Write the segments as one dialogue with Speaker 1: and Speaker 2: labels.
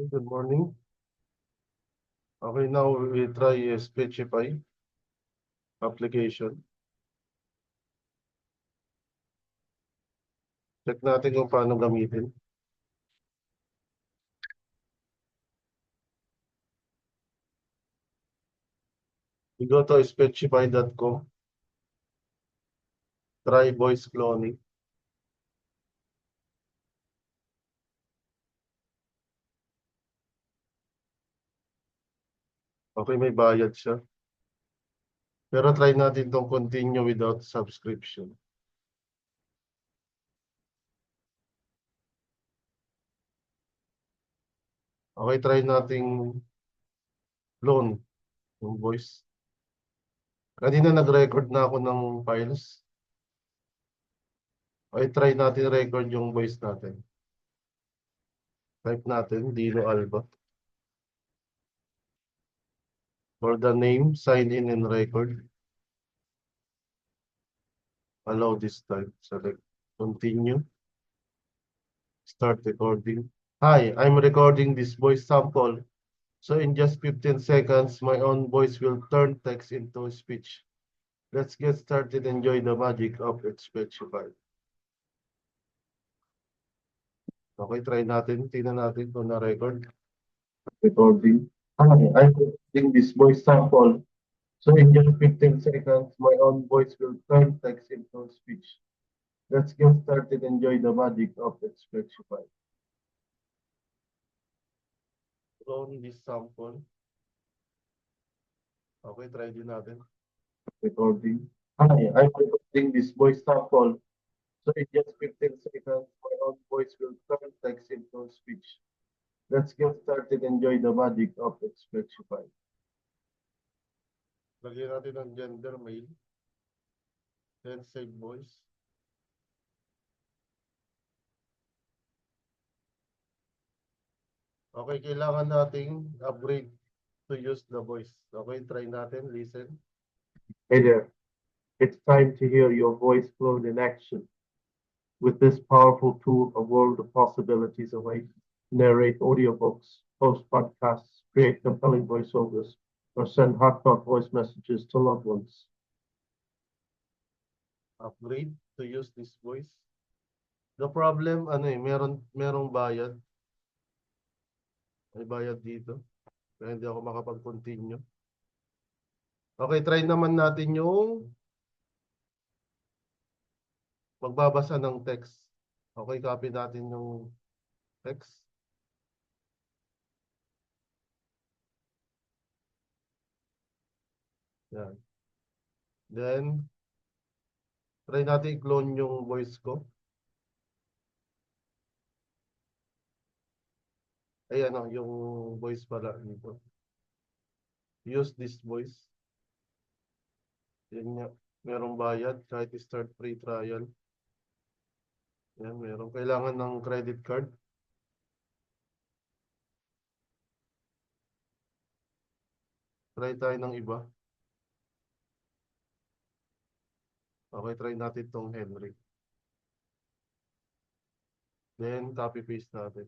Speaker 1: Good morning. Okay, now we try Speechify application. Check natin kung paano gamitin. We go to speechify.com. Try voice cloning. Okay, may bayad siya. Pero try natin itong continue without subscription. Okay, try nating clone yung voice. Kanina nag-record na ako ng files. Okay, try natin record yung voice natin. Type natin, Dino Alba. For the name, sign in and record. Allow this time. Select continue. Start recording. Hi, I'm recording this voice sample. So in just 15 seconds, my own voice will turn text into speech. Let's get started. Enjoy the magic of Speechify. Okay, try natin. Tingnan natin kung na-record. Recording. Hi, I'm recording this voice sample. So in just 15 seconds, my own voice will turn text into speech. Let's get started. Enjoy the magic of Speechify. Clone this sample. Okay, try din natin. Recording. Hi, I'm recording this voice sample. So in just 15 seconds, my own voice will turn text into speech. Let's get started. Enjoy the magic of Speechify. Lagyan natin ang gender male. Then save voice. Okay, kailangan nating upgrade to use the voice. Okay, try natin. Listen. Hey there. It's time to hear your voice clone in action. With this powerful tool, a world of possibilities await. Narrate audiobooks, host podcasts, create compelling voiceovers, or send heartfelt voice messages to loved ones. Upgrade to use this voice. The problem, merong bayad. May bayad dito. Kaya hindi ako makapag-continue. Okay, try naman natin yung magbabasa ng text. Okay, copy natin yung text. Yan. Then, try natin i-clone yung voice ko. Ay, yung voice pala dito. Use this voice. Yan nga. Merong bayad kahit start free trial. Yan, meron. Kailangan ng credit card. Try tayo ng iba. Okay, try natin tong Henry. Then, copy-paste natin.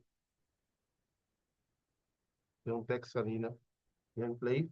Speaker 1: Yung text kanina. Yan, play.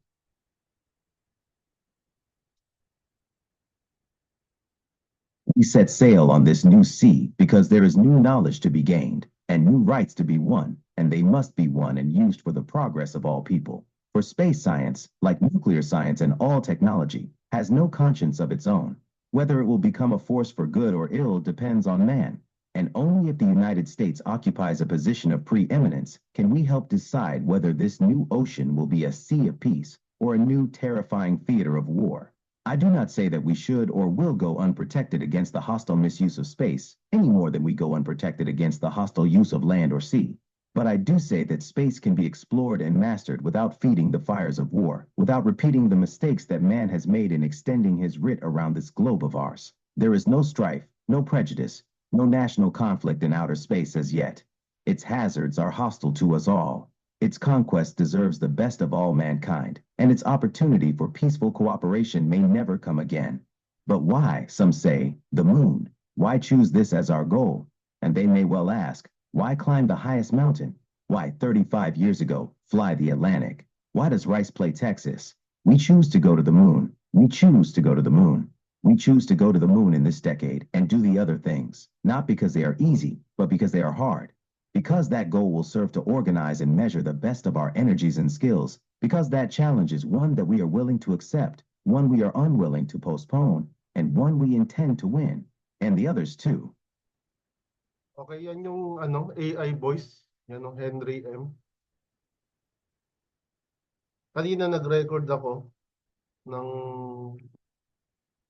Speaker 2: We set sail on this new sea because there is new knowledge to be gained and new rights to be won, and they must be won and used for the progress of all people. For space science, like nuclear science and all technology, has no conscience of its own. Whether it will become a force for good or ill depends on man, and only if the United States occupies a position of preeminence can we help decide whether this new ocean will be a sea of peace or a new terrifying theater of war. I do not say that we should or will go unprotected against the hostile misuse of space, any more than we go unprotected against the hostile use of land or sea. But I do say that space can be explored and mastered without feeding the fires of war, without repeating the mistakes that man has made in extending his writ around this globe of ours. There is no strife, no prejudice, no national conflict in outer space as yet. Its hazards are hostile to us all. Its conquest deserves the best of all mankind, and its opportunity for peaceful cooperation may never come again. But why, some say, the moon? Why choose this as our goal? And they may well ask, why climb the highest mountain? Why, 35 years ago, fly the Atlantic. Why does Rice play Texas? We choose to go to the moon. We choose to go to the moon. We choose to go to the moon in this decade and do the other things, not because they are easy, but because they are hard. Because that goal will serve to organize and measure the best of our energies and skills. Because that challenge is one that we are willing to accept, one we are unwilling to postpone, and one we intend to win. And the others too.
Speaker 1: Okay, yan yung AI voice. Yan yung Henry M. Kanina nag-record ako ng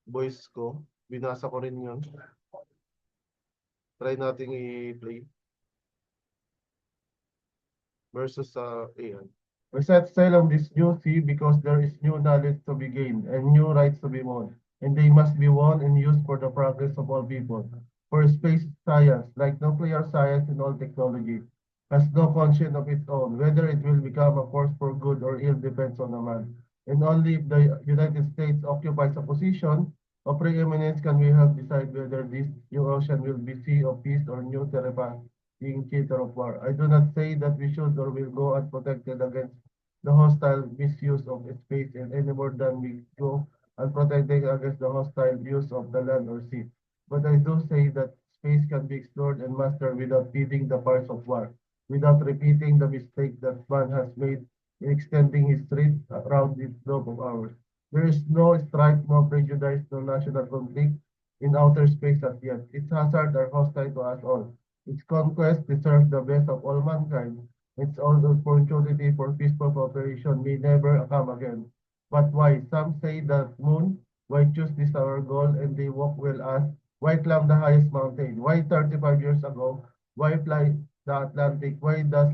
Speaker 1: voice ko. Binasa ko rin yun. Try nating i-play. Versus AI. We set sail on this new sea because there is new knowledge to be gained and new rights to be won. And they must be won and used for the progress of all people. For space science, like nuclear science and all technology, has no conscience of its own. Whether it will become a force for good or ill depends on a man. And only if the United States occupies a position of preeminence can we help decide whether this new ocean will be sea of peace or new terrifying theater of war. I do not say that we should or will go unprotected against the hostile misuse of space any more than we go unprotected against the hostile use of the land or sea. But I do say that space can be explored and mastered without feeding the parts of war, without repeating the mistake that man has made in extending his reach around this globe of ours. There is no strife, no prejudice, no national conflict in outer space as yet. Its hazards are hostile to us all. Its conquest deserves the best of all mankind. Its own opportunity for peaceful cooperation may never come again. But why? Some say that moon. Why choose this our goal? And they walk will ask, why climb the highest mountain? Why 35 years ago? Why fly the Atlantic? Why does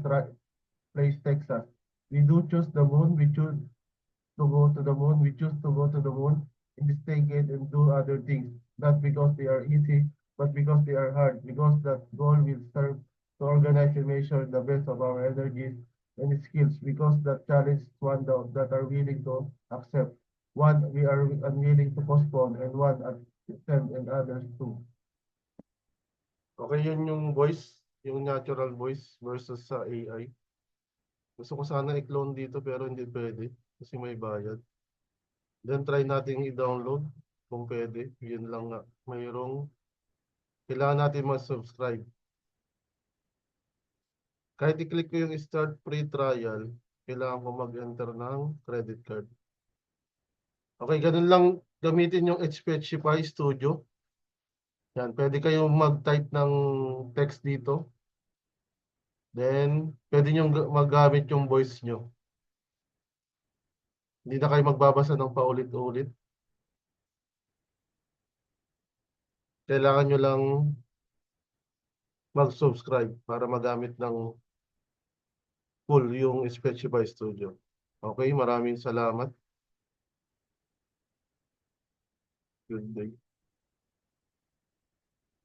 Speaker 1: place Texas? We do choose the moon. We choose to go to the moon. We choose to go to the moon, investigate and do other things, not because they are easy, but because they are hard, because that goal will serve to organize and measure the best of our energies and skills, because that challenge is one that are willing to accept, one we are unwilling to postpone, and one accept and others too. Okay, yun yung voice, yung natural voice versus sa AI. Gusto ko sana i-clone dito pero hindi pwede kasi may bayad. Then try natin i-download kung pwede. Yun lang nga. Kailangan natin mag-subscribe. Kahit i-click ko yung start free trial, kailangan ko mag-enter ng credit card. Okay, ganun lang gamitin yung HPHify Studio. Yan, pwede kayong mag-type ng text dito. Then, pwede nyo magamit yung voice nyo. Hindi na kayo magbabasa ng paulit-ulit. Kailangan nyo lang mag-subscribe para magamit ng full yung Speechify Studio. Okay, maraming salamat. Good day.